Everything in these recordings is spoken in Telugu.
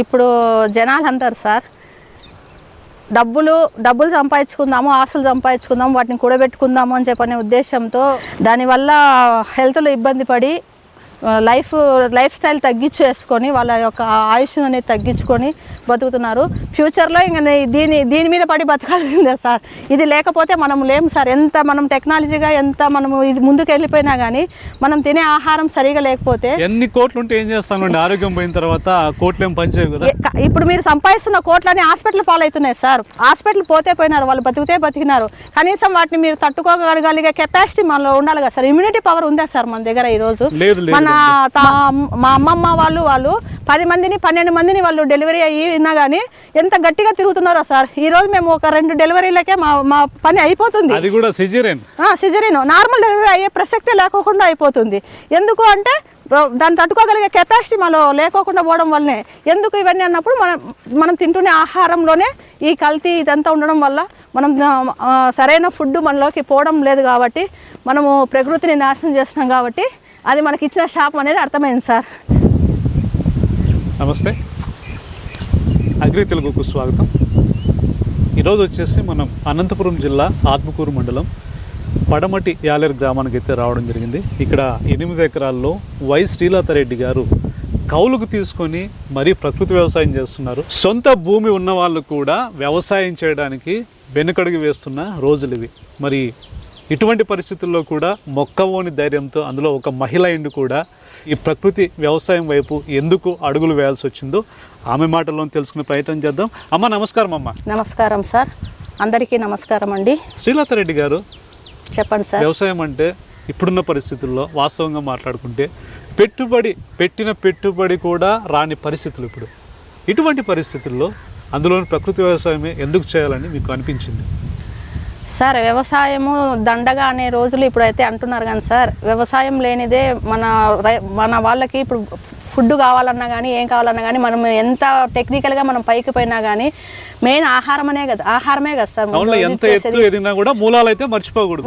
ఇప్పుడు జనాలు అంటారు సార్, డబ్బులు సంపాదించుకుందాము, ఆస్తులు సంపాదించుకుందాము, వాటిని కూడబెట్టుకుందాము అని చెప్పనే ఉద్దేశంతో దానివల్ల హెల్త్లో ఇబ్బంది పడి లైఫ్ స్టైల్ తగ్గించేసుకొని వాళ్ళ యొక్క ఆయుష్ అనేది తగ్గించుకొని బతుకుతున్నారు. ఫ్యూచర్లో ఇంకా దీని మీద పడి బతకాల్సిందే సార్. ఇది లేకపోతే మనం లేము సార్. ఎంత మనం టెక్నాలజీగా ఎంత మనము ఇది ముందుకు వెళ్ళిపోయినా కానీ మనం తినే ఆహారం సరిగా లేకపోతే ఎన్ని కోట్లు ఉంటే ఏం చేస్తామండి? ఆరోగ్యం పోయిన తర్వాత కోట్లు ఏం పనిచేయవు కదా. ఇప్పుడు మీరు సంపాదిస్తున్న కోట్లని హాస్పిటల్ పాలవుతున్నాయి సార్. హాస్పిటల్ పోతే పోయినారు, వాళ్ళు బతికినారు. కనీసం వాటిని మీరు తట్టుకోగలిగే కెపాసిటీ మనలో ఉండాలి కదా సార్. ఇమ్యూనిటీ పవర్ ఉందా సార్ మన దగ్గర? ఈరోజు మా అమ్మమ్మ వాళ్ళు 10 మందిని 12 మందిని వాళ్ళు డెలివరీ అయినా కానీ ఎంత గట్టిగా తిరుగుతున్నారో సార్. ఈ రోజు మేము ఒక 2 డెలివరీలకే మా పని అయిపోతుంది. అది కూడా సిజేరియన్. నార్మల్ డెలివరీ అయ్యే ప్రసక్తే లేకోకుండా అయిపోతుంది. ఎందుకు అంటే దాన్ని తట్టుకోగలిగే కెపాసిటీ మనలో లేకోకుండా పోవడం వల్లనే. ఎందుకు ఇవన్నీ అన్నప్పుడు మనం తింటునే ఆహారంలోనే ఈ కల్తీ ఇదంతా ఉండడం వల్ల మనం సరైన ఫుడ్ మనలోకి పోవడం లేదు కాబట్టి మనము ప్రకృతిని నాశనం చేస్తున్నాం కాబట్టి అది మనకి ఇచ్చిన శాపం అనేది అర్థమైంది సార్. నమస్తే, అగ్రి తెలుగుకు స్వాగతం. ఈరోజు వచ్చేసి మనం అనంతపురం జిల్లా ఆత్మకూరు మండలం పడమటి యాలేరు గ్రామానికి అయితే రావడం జరిగింది. ఇక్కడ 8 ఎకరాల్లో వై శ్రీలతారెడ్డి గారు కౌలుకు తీసుకొని మరీ ప్రకృతి వ్యవసాయం చేస్తున్నారు. సొంత భూమి ఉన్న వాళ్ళు కూడా వ్యవసాయం చేయడానికి వెనుకడుగు వేస్తున్న రోజులు ఇవి. మరి ఇటువంటి పరిస్థితుల్లో కూడా మొక్కవోని ధైర్యంతో అందులో ఒక మహిళ ఇండు కూడా ఈ ప్రకృతి వ్యవసాయం వైపు ఎందుకు అడుగులు వేయాల్సి వచ్చిందో ఆమె మాటల్లో తెలుసుకునే ప్రయత్నం చేద్దాం. అమ్మ నమస్కారం. అమ్మ నమస్కారం సార్, అందరికీ నమస్కారం అండి. శ్రీలతారెడ్డి గారు చెప్పండి సార్. వ్యవసాయం అంటే ఇప్పుడున్న పరిస్థితుల్లో వాస్తవంగా మాట్లాడుకుంటే పెట్టిన పెట్టుబడి కూడా రాని పరిస్థితులు ఇప్పుడు. ఇటువంటి పరిస్థితుల్లో అందులోని ప్రకృతి వ్యవసాయమే ఎందుకు చేయాలని మీకు అనిపించింది? సార్, వ్యవసాయము దండగా అనే రోజులు ఇప్పుడైతే అంటున్నారు కానీ సార్, వ్యవసాయం లేనిదే మన వాళ్ళకి ఇప్పుడు ఫుడ్ కావాలన్నా కానీ ఏం కావాలన్నా కానీ మనం ఎంత టెక్నికల్గా మనం పైకి పోయినా కానీ మెయిన్ ఆహారమే కదా సార్.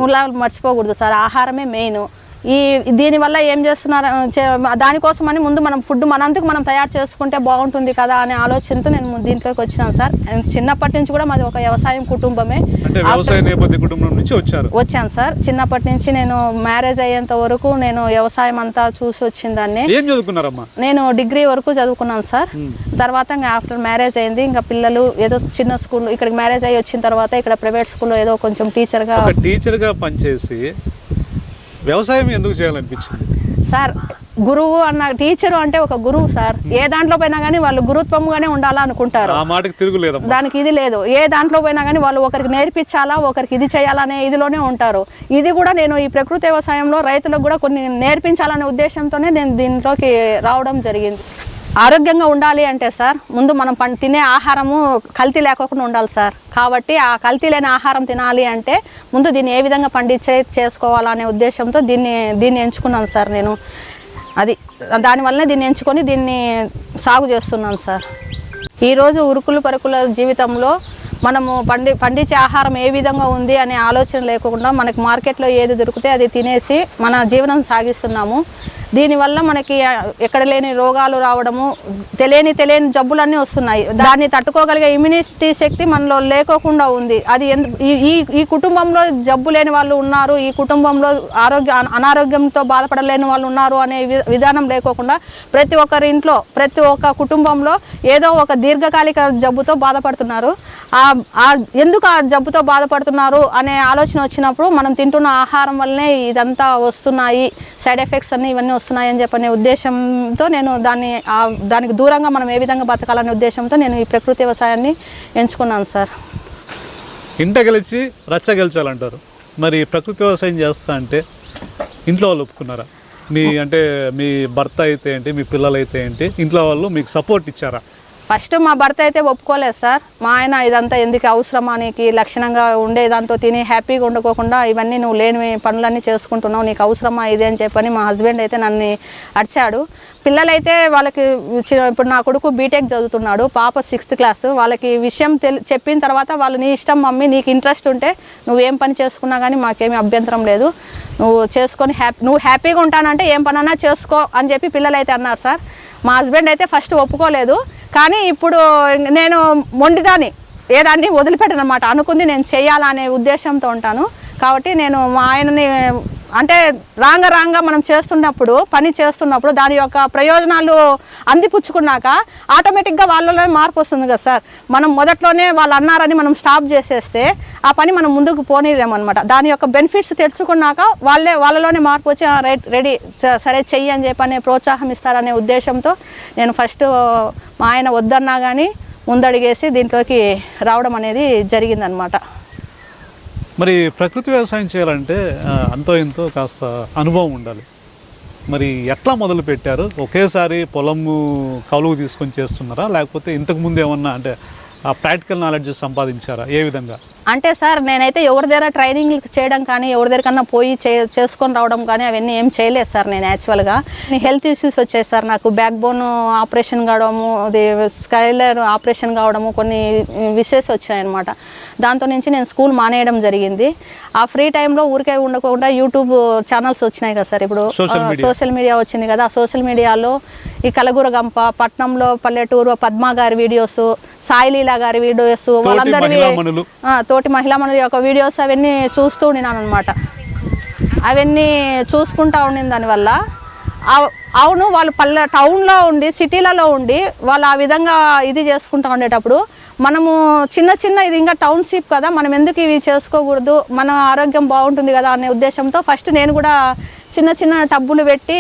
మూలాలు మర్చిపోకూడదు సార్. ఆహారమే మెయిన్. దీనివల్ల ఏం చేస్తున్నారు, దానికోసమని ముందు మనం ఫుడ్ మనందుకు మనం తయారు చేసుకుంటే బాగుంటుంది కదా అనే ఆలోచనతో నేను దీంట్లోకి వచ్చినాను సార్. చిన్నప్పటి నుంచి కూడా మాది ఒక వ్యవసాయం కుటుంబమే. వచ్చాను సార్. చిన్నప్పటి నుంచి నేను మ్యారేజ్ అయ్యేంత వరకు నేను వ్యవసాయం అంతా చూసి వచ్చిందాన్ని. నేను డిగ్రీ వరకు చదువుకున్నాను సార్. తర్వాత ఇంకా ఆఫ్టర్ మ్యారేజ్ అయింది. ఇంకా పిల్లలు ఏదో చిన్న స్కూల్, ఇక్కడికి మ్యారేజ్ అయ్యి వచ్చిన తర్వాత ఇక్కడ ప్రైవేట్ స్కూల్లో ఏదో కొంచెం టీచర్గా పనిచేసి వ్యవసాయం ఎందుకు చేయాలనిపించింది సార్? గురువు అన్న టీచరు అంటే ఒక గురువు సార్. ఏ దాంట్లో పోయినా కానీ వాళ్ళు గురుత్వంగానే ఉండాలనుకుంటారు. ఆ మాటకి తిరుగులేదు. దానికి ఇది లేదు. ఏ దాంట్లో పోయినా కానీ వాళ్ళు ఒకరికి నేర్పించాలా, ఒకరికి ఇది చేయాలనే ఇదిలోనే ఉంటారు. ఇది కూడా నేను ఈ ప్రకృతి వ్యవసాయంలో రైతులకు కూడా కొన్ని నేర్పించాలనే ఉద్దేశంతోనే నేను దీంట్లోకి రావడం జరిగింది. ఆరోగ్యంగా ఉండాలి అంటే సార్ ముందు మనం తినే ఆహారము కల్తీ లేకుండా ఉండాలి సార్. కాబట్టి ఆ కల్తీ లేని ఆహారం తినాలి అంటే ముందు దీన్ని ఏ విధంగా చేసుకోవాలనే ఉద్దేశంతో దీన్ని ఎంచుకున్నాను సార్. నేను దానివల్లనే దీన్ని ఎంచుకొని దీన్ని సాగు చేస్తున్నాను సార్. ఈరోజు ఉరుకులు పరుకుల జీవితంలో మనము పండించే ఆహారం ఏ విధంగా ఉంది అనే ఆలోచన లేకుండా మనకి మార్కెట్లో ఏది దొరికితే అది తినేసి మన జీవనం సాగిస్తున్నాము. దీనివల్ల మనకి ఎక్కడ లేని రోగాలు రావడము, తెలియని జబ్బులన్నీ వస్తున్నాయి. దాన్ని తట్టుకోగలిగే ఇమ్యూనిటీ శక్తి మనలో లేకోకుండా ఉంది. అది ఈ కుటుంబంలో జబ్బు లేని వాళ్ళు ఉన్నారు, ఈ కుటుంబంలో అనారోగ్యంతో బాధపడలేని వాళ్ళు ఉన్నారు అనే విధానం లేకోకుండా ప్రతి ఒక్కరి ఇంట్లో ప్రతి ఒక్క కుటుంబంలో ఏదో ఒక దీర్ఘకాలిక జబ్బుతో బాధపడుతున్నారు. ఎందుకు ఆ జబ్బుతో బాధపడుతున్నారు అనే ఆలోచన వచ్చినప్పుడు మనం తింటున్న ఆహారం వల్లనే ఇదంతా వస్తున్నాయి, సైడ్ ఎఫెక్ట్స్ అన్నీ ఇవన్నీ వస్తున్నాయి అని చెప్పనే ఉద్దేశంతో నేను దానికి దూరంగా మనం ఏ విధంగా బతకాలనే ఉద్దేశంతో నేను ఈ ప్రకృతి వ్యవసాయాన్ని ఎంచుకున్నాను సార్. ఇంట గెలిచి రచ్చ గెలిచాలంటారు. మరి ప్రకృతి వ్యవసాయం చేస్తా అంటే ఇంట్లో వాళ్ళు ఒప్పుకున్నారా? మీ భర్త అయితే ఏంటి, మీ పిల్లలు అయితే ఏంటి, ఇంట్లో వాళ్ళు మీకు సపోర్ట్ ఇచ్చారా? ఫస్ట్ మా భర్త అయితే ఒప్పుకోలేదు సార్. మా ఆయన ఇదంతా ఎందుకు అవసరమా, నీకు లక్షణంగా ఉండేదాంతో తిని హ్యాపీగా ఉండకోకుండా ఇవన్నీ నువ్వు లేని పనులన్నీ చేసుకుంటున్నావు, నీకు అవసరమా ఇది అని చెప్పని మా హస్బెండ్ అయితే నన్ను అరిచాడు. పిల్లలైతే వాళ్ళకి ఇప్పుడు నా కొడుకు బీటెక్ చదువుతున్నాడు, పాప 6th క్లాస్. వాళ్ళకి విషయం చెప్పిన తర్వాత వాళ్ళు నీ ఇష్టం మమ్మీ, నీకు ఇంట్రెస్ట్ ఉంటే నువ్వేం పని చేసుకున్నా కానీ మాకేమీ అభ్యంతరం లేదు, నువ్వు చేసుకొని నువ్వు హ్యాపీగా ఉంటానంటే ఏం పనన్నా చేసుకో అని చెప్పి పిల్లలైతే అన్నారు సార్. మా హస్బెండ్ అయితే ఫస్ట్ ఒప్పుకోలేదు, కానీ ఇప్పుడు నేను మొండిదాన్ని ఏదాన్ని వదిలిపెట్టను అనమాట. అనుకుంది నేను చేయాలనే ఉద్దేశంతో ఉంటాను. కాబట్టి నేను మా ఆయనని అంటే రాంగా మనం పని చేస్తున్నప్పుడు దాని యొక్క ప్రయోజనాలు అందిపుచ్చుకున్నాక ఆటోమేటిక్గా వాళ్ళలో మార్పు వస్తుంది కదా సార్. మనం మొదట్లోనే వాళ్ళు అన్నారని మనం స్టాప్ చేసేస్తే ఆ పని మనం ముందుకు పోనీలేమన్నమాట. దాని యొక్క బెనిఫిట్స్ తెలుసుకున్నాక వాళ్ళలోనే మార్పు వచ్చి రెడీ సరే చెయ్యి అని చెప్పి ప్రోత్సాహం ఇస్తారనే ఉద్దేశంతో నేను ఫస్ట్ మా ఆయన వద్దన్నా కానీ ముందడిగేసి దీంట్లోకి రావడం అనేది జరిగిందనమాట. మరి ప్రకృతి వ్యవసాయం చేయాలంటే అంతో ఇంతో కాస్త అనుభవం ఉండాలి. మరి ఎట్లా మొదలు పెట్టారు? ఒకేసారి పొలము కౌలుకు తీసుకొని చేస్తున్నారా, లేకపోతే ఇంతకుముందు ఏమన్నా అంటే ఆ ప్రాక్టికల్ నాలెడ్జ్ సంపాదించారా? ఏ విధంగా అంటే సార్ నేనైతే ఎవరి దగ్గర ట్రైనింగ్ చేయడం కానీ ఎవరి దగ్గరకన్నా పోయి చేసుకొని రావడం కానీ అవన్నీ ఏం చేయలేదు సార్. నేను యాక్చువల్గా హెల్త్ ఇష్యూస్ వచ్చాయి సార్. నాకు బ్యాక్ బోన్ ఆపరేషన్ కావడము, అది స్కైలర్ ఆపరేషన్ కావడము, కొన్ని విషెస్ వచ్చాయన్నమాట. దాంతో నుంచి నేను స్కూల్ మానేయడం జరిగింది. ఆ ఫ్రీ టైంలో ఊరికే ఉండకుండా యూట్యూబ్ ఛానల్స్ వచ్చినాయి కదా సార్. ఇప్పుడు సోషల్ మీడియా వచ్చింది కదా. ఆ సోషల్ మీడియాలో ఈ కలగూర గంప, పట్నంలో పల్లెటూరు పద్మా గారి వీడియోస్, సాయిలీలా గారి వీడియోస్, వాళ్ళందరివి తోటి మహిళా మనుల యొక్క వీడియోస్ అవన్నీ చూస్తూ ఉండినాను అనమాట. అవన్నీ చూసుకుంటా ఉండిన దానివల్ల అవును వాళ్ళు టౌన్లో ఉండి సిటీలలో ఉండి వాళ్ళు ఆ విధంగా ఇది చేసుకుంటూ ఉండేటప్పుడు మనము చిన్న ఇది ఇంకా టౌన్షిప్ కదా, మనం ఎందుకు ఇవి చేసుకోకూడదు, మన ఆరోగ్యం బాగుంటుంది కదా అనే ఉద్దేశంతో ఫస్ట్ నేను కూడా చిన్న టబ్బులు పెట్టి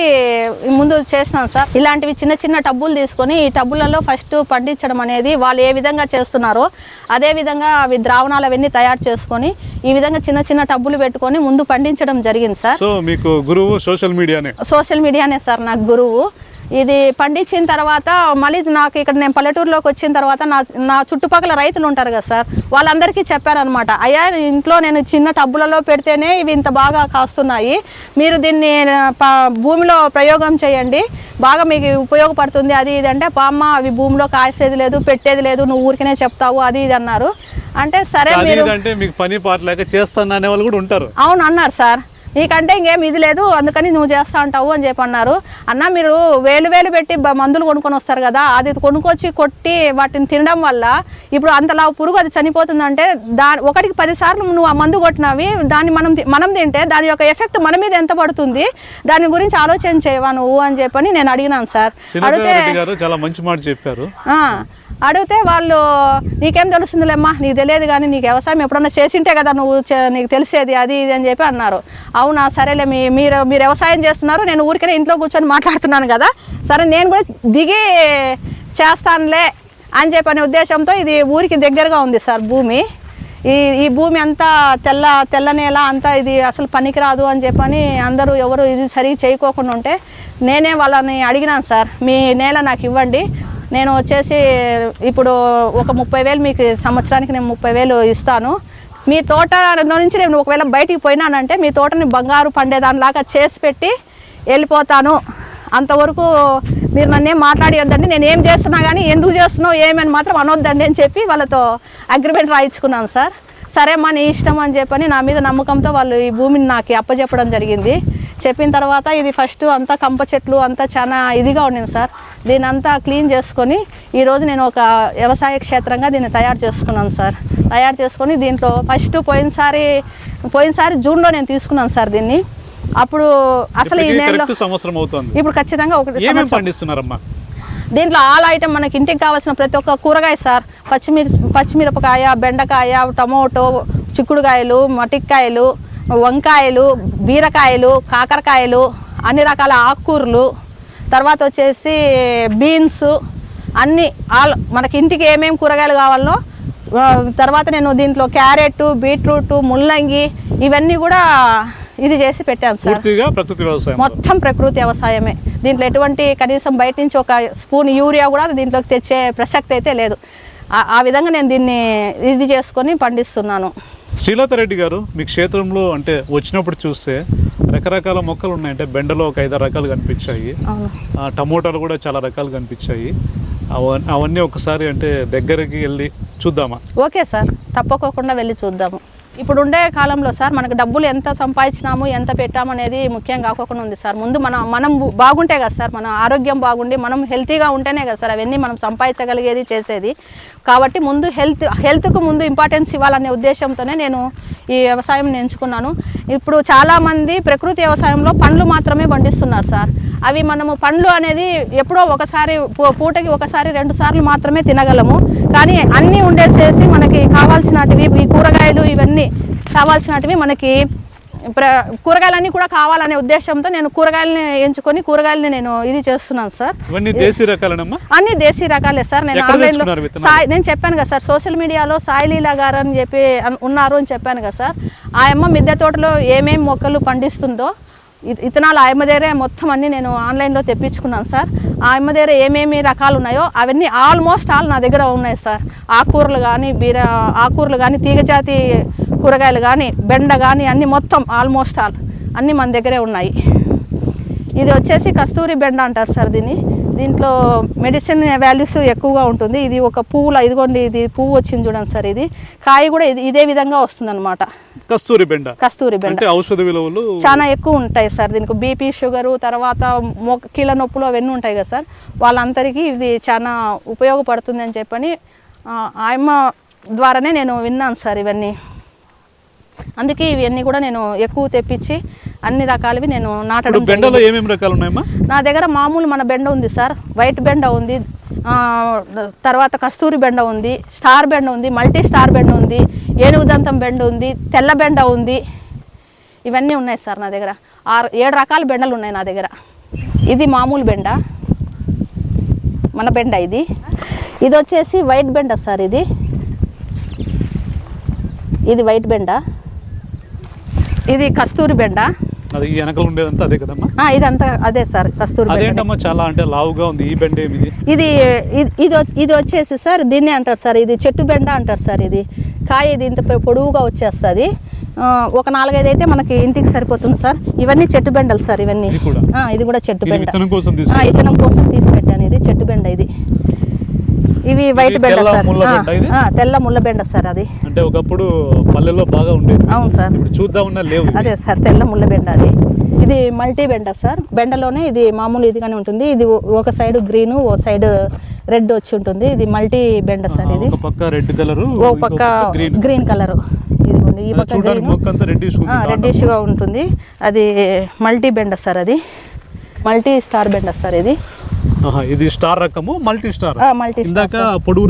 ముందు చేసినాను సార్. ఇలాంటివి చిన్న టబ్బులు తీసుకొని ఈ టబ్బులలో ఫస్ట్ పండించడం అనేది వాళ్ళు ఏ విధంగా చేస్తున్నారో అదే విధంగా అవి ద్రావణాలు అవన్నీ తయారు చేసుకొని ఈ విధంగా చిన్న టబ్బులు పెట్టుకొని ముందు పండించడం జరిగింది సార్. సో మీకు గురువు సోషల్ మీడియానే సార్ నాకు గురువు. ఇది పండించిన తర్వాత మళ్ళీ నాకు ఇక్కడ నేను పల్లెటూరులోకి వచ్చిన తర్వాత నా చుట్టుపక్కల రైతులు ఉంటారు కదా సార్, వాళ్ళందరికీ చెప్పారనమాట. అయ్యా ఇంట్లో నేను చిన్న టబ్బులలో పెడితేనే ఇవి ఇంత బాగా కాస్తున్నాయి, మీరు దీన్ని భూమిలో ప్రయోగం చేయండి, బాగా మీకు ఉపయోగపడుతుంది అది ఇది అంటే, పామ్మ అవి భూమిలో కాసేది లేదు పెట్టేది లేదు, నువ్వు ఊరికనే చెప్తావు అది ఇది అన్నారు. అంటే సరే మీరు మీకు పని పాట లేక చేస్తాను అనే వాళ్ళు కూడా ఉంటారు. అవును అన్నారు సార్. నీకంటే ఇంకేం ఇది లేదు అందుకని నువ్వు చేస్తా అంటావు అని చెప్పి అన్నారు. అన్న మీరు వేలు పెట్టి మందులు కొనుక్కొని వస్తారు కదా, అది కొనుక్కొచ్చి కొట్టి వాటిని తినడం వల్ల ఇప్పుడు అంతలా పురుగు అది చనిపోతుందంటే ఒకటికి 10 సార్లు నువ్వు ఆ మందు కొట్టినవి దాన్ని మనం తింటే దాని యొక్క ఎఫెక్ట్ మన మీద ఎంత పడుతుంది, దాని గురించి ఆలోచన చేయవా నువ్వు అని చెప్పని నేను అడిగినాను సార్. చాలా మంచి మాట చెప్పారు. అడిగితే వాళ్ళు నీకేం తెలుస్తుందిలేమ్మా, నీకు తెలియదు కానీ నీకు వ్యవసాయం ఎప్పుడన్నా చేసింటే కదా నీకు తెలిసేది అది ఇది అని చెప్పి అన్నారు. అవునా సరేలే, మీరు వ్యవసాయం చేస్తున్నారు, నేను ఊరికే ఇంట్లో కూర్చొని మాట్లాడుతున్నాను కదా, సరే నేను కూడా దిగి చేస్తానులే అని చెప్పనే ఉద్దేశంతో ఇది ఊరికి దగ్గరగా ఉంది సార్ భూమి. ఈ భూమి అంతా తెల్ల నేల అంతా ఇది అసలు పనికిరాదు అని చెప్పని అందరూ ఎవరు ఇది సరిగ్గా చేయకోకుండా ఉంటే నేనే వాళ్ళని అడిగినాను సార్, మీ నేల నాకు ఇవ్వండి, నేను వచ్చేసి ఇప్పుడు ఒక 30,000 మీకు సంవత్సరానికి నేను 30,000 ఇస్తాను, మీ తోట నుంచి నేను ఒకవేళ బయటికి పోయినానంటే మీ తోటని బంగారు పండేదానిలాగా చేసి పెట్టి వెళ్ళిపోతాను, అంతవరకు మీరు నన్నేం మాట్లాడియొద్దండి, నేను ఏం చేస్తున్నా కానీ ఎందుకు చేస్తున్నావు ఏమని మాత్రం అనొద్దండి అని చెప్పి వాళ్ళతో అగ్రిమెంట్ రాయించుకున్నాను సార్. సరే అమ్మా నీ ఇష్టం అని చెప్పని నా మీద నమ్మకంతో వాళ్ళు ఈ భూమిని నాకు అప్పచెప్పడం జరిగింది. చెప్పిన తర్వాత ఇది ఫస్ట్ అంతా కంప చెట్లు అంతా చాలా ఇదిగా ఉండింది సార్. దీని అంతా క్లీన్ చేసుకొని ఈరోజు నేను ఒక వ్యవసాయ క్షేత్రంగా దీన్ని తయారు చేసుకున్నాను సార్. తయారు చేసుకొని దీంట్లో ఫస్ట్ పోయినసారి జూన్లో నేను తీసుకున్నాను సార్ దీన్ని. అప్పుడు అసలు ఈ నెలలో ఇప్పుడు ఖచ్చితంగా దీంట్లో ఆల్ ఐటమ్ మనకి ఇంటికి కావాల్సిన ప్రతి ఒక్క కూరగాయ సార్, పచ్చిమిరపకాయ, బెండకాయ, టమోటో, చిక్కుడుకాయలు, మటిక్కాయలు, వంకాయలు, బీరకాయలు, కాకరకాయలు, అన్ని రకాల ఆకుకూరలు, తర్వాత వచ్చేసి బీన్స్, అన్నీ మనకి ఇంటికి ఏమేమి కూరగాయలు కావాలనో, తర్వాత నేను దీంట్లో క్యారెట్, బీట్రూట్, ముల్లంగి ఇవన్నీ కూడా ఇది చేసి పెట్టాను సార్. మొత్తం ప్రకృతి వ్యవసాయమే. దీంట్లో ఎటువంటి కనీసం బయట నుంచి ఒక స్పూన్ యూరియా కూడా దీంట్లోకి తెచ్చే ప్రసక్తి అయితే లేదు. ఆ విధంగా నేను దీన్ని ఇది చేసుకొని పండిస్తున్నాను. శ్రీలత రెడ్డి గారు, మీ క్షేత్రంలో అంటే వచ్చినప్పుడు చూస్తే రకరకాల మొక్కలు ఉన్నాయి. అంటే బెండలో ఒక 5 రకాలు కనిపించాయి, టమోటాలు కూడా చాలా రకాలు కనిపించాయి. అవన్నీ ఒకసారి అంటే దగ్గరికి వెళ్ళి చూద్దామా? ఓకే సార్, తప్పకోకుండా వెళ్ళి చూద్దాము. ఇప్పుడు ఉండే కాలంలో సార్ మనకు డబ్బులు ఎంత సంపాదించినాము ఎంత పెట్టాము అనేది ముఖ్యం కాకుండా ఉంది సార్. ముందు మనం బాగుంటే కదా సార్, మన ఆరోగ్యం బాగుండి మనం హెల్తీగా ఉంటేనే కదా సార్ అవన్నీ మనం సంపాదించగలిగేది చేసేది. కాబట్టి ముందు హెల్త్కు ముందు ఇంపార్టెన్స్ ఇవ్వాలనే ఉద్దేశంతోనే నేను ఈ వ్యవసాయం ఎంచుకున్నాను. ఇప్పుడు చాలామంది ప్రకృతి వ్యవసాయంలో పండ్లు మాత్రమే పండిస్తున్నారు సార్. అవి మనము పండ్లు అనేది ఎప్పుడో ఒకసారి పూటకి ఒకసారి 2 సార్లు మాత్రమే తినగలము. కానీ అన్నీ ఉండేసేసి మనకి కావాల్సినటివి ఈ కూరగాయలు ఇవన్నీ కావాల్సినటివి మనకి కూరగాయలన్నీ కూడా కావాలనే ఉద్దేశంతో నేను కూరగాయలని ఎంచుకొని కూరగాయలని నేను ఇది చేస్తున్నాను సార్. ఇవన్నీ దేశీ రకాలేనమ్మా? అన్ని దేశీ రకాలే సార్. నేను ఆన్లైన్లో నేను చెప్పాను కదా సార్, సోషల్ మీడియాలో సాయిలీలా గారు అని చెప్పి ఉన్నారు అని చెప్పాను కదా సార్. ఆ అమ్మ మిద్దె తోటలో ఏమేమి మొక్కలు పండిస్తుందో ఇతనాలు ఆ అమ్మ దగ్గరే మొత్తం అన్నీ నేను ఆన్లైన్లో తెప్పించుకున్నాను సార్. ఆ అమ్మ దగ్గర ఏమేమి రకాలు ఉన్నాయో అవన్నీ ఆల్మోస్ట్ ఆల్ నా దగ్గర ఉన్నాయి సార్. ఆకుకూరలు కానీ ఆకుకూరలు కానీ తీగజాతి కూరగాయలు కానీ బెండ కానీ అన్నీ మొత్తం ఆల్మోస్ట్ ఆల్ అన్నీ మన దగ్గరే ఉన్నాయి. ఇది వచ్చేసి కస్తూరి బెండ అంటారు సార్. దీంట్లో మెడిసిన్ వాల్యూస్ ఎక్కువగా ఉంటుంది. ఇది ఒక పువ్వుల ఇదిగోండి, ఇది పువ్వు వచ్చింది చూడండి సార్. ఇది కాయ కూడా ఇదే విధంగా వస్తుంది అనమాట. కస్తూరి బెండ ఔషధ విలువలు చాలా ఎక్కువ ఉంటాయి సార్. దీనికి బీపీ షుగరు తర్వాత కీళ్ళ నొప్పులు అవన్నీ ఉంటాయి కదా సార్. వాళ్ళందరికీ ఇది చాలా ఉపయోగపడుతుంది అని చెప్పని ఆయమ్మ ద్వారానే నేను విన్నాను సార్ ఇవన్నీ. అందుకే ఇవన్నీ కూడా నేను ఎక్కువ తెప్పించి అన్ని రకాలవి నేను నాటడం. బెండలో ఏమేమి రకాలు ఉన్నాయమ్మా? నా దగ్గర మామూలు మన బెండ ఉంది సార్, వైట్ బెండ ఉంది, తర్వాత కస్తూరి బెండ ఉంది, స్టార్ బెండ ఉంది, మల్టీ స్టార్ బెండ ఉంది, ఏనుగుదంతం బెండ ఉంది, తెల్ల బెండ ఉంది. ఇవన్నీ ఉన్నాయి సార్ నా దగ్గర. 7 రకాల బెండలు ఉన్నాయి నా దగ్గర. ఇది మామూలు బెండ, మన బెండ. ఇది వచ్చేసి వైట్ బెండ సార్. ఇది వైట్ బెండ. ఇది కస్తూరి బెండ. అది వెనకలు ఉండేదంతా అదే కదమ్మా? ఇదంతా అదే సార్, కస్తూరి బెండ. అదేంటమ్మా చాలా అంటే లావుగా ఉంది ఈ బెండ? ఇది వచ్చేసి సార్ దీన్నే అంటారు సార్, ఇది చెట్టు బెండ అంటారు సార్. ఇది కాయ ఇది ఇంత పొడవుగా వచ్చేస్తుంది. ఒక 4-5 అయితే మనకి ఇంటికి సరిపోతుంది సార్. ఇవన్నీ చెట్టు బెండలు సార్. ఇవన్నీ ఇది కూడా చెట్టు బెండ. ఇతనం కోసం తీసి పెట్టాను. ఇది చెట్టు బెండ. ఇవి వైట్ బెండ సార్, తెల్ల ముళ్ళ బెండ సార్. అది అంటే ఒకప్పుడు పల్లెల్లో బాగా ఉండేది. అవును సార్, ఇప్పుడు చూద్దామన్నా లేవు. అదే సార్ తెల్ల ముళ్ళ బెండ. ఇది మల్టీ బెండ సార్. బెండలోనే ఇది మామూలు ఇదిగానే ఉంటుంది. ఇది ఒక సైడ్ గ్రీన్, ఓ సైడ్ రెడ్ వచ్చి ఉంటుంది. ఇది మల్టీ బెండ సార్. ఇది ఒక పక్క రెడ్ కలర్, ఓ పక్క గ్రీన్ కలర్. ఇదిగోండి ఈ పక్క రెడ్డిష్ గా ఉంటుంది. అది మల్టీ బెండ సార్. అది మల్టీ స్టార్ బెండ సార్. ఇది స్టార్ రకము, మల్టీ స్టార్. ఇందాక పొడుగు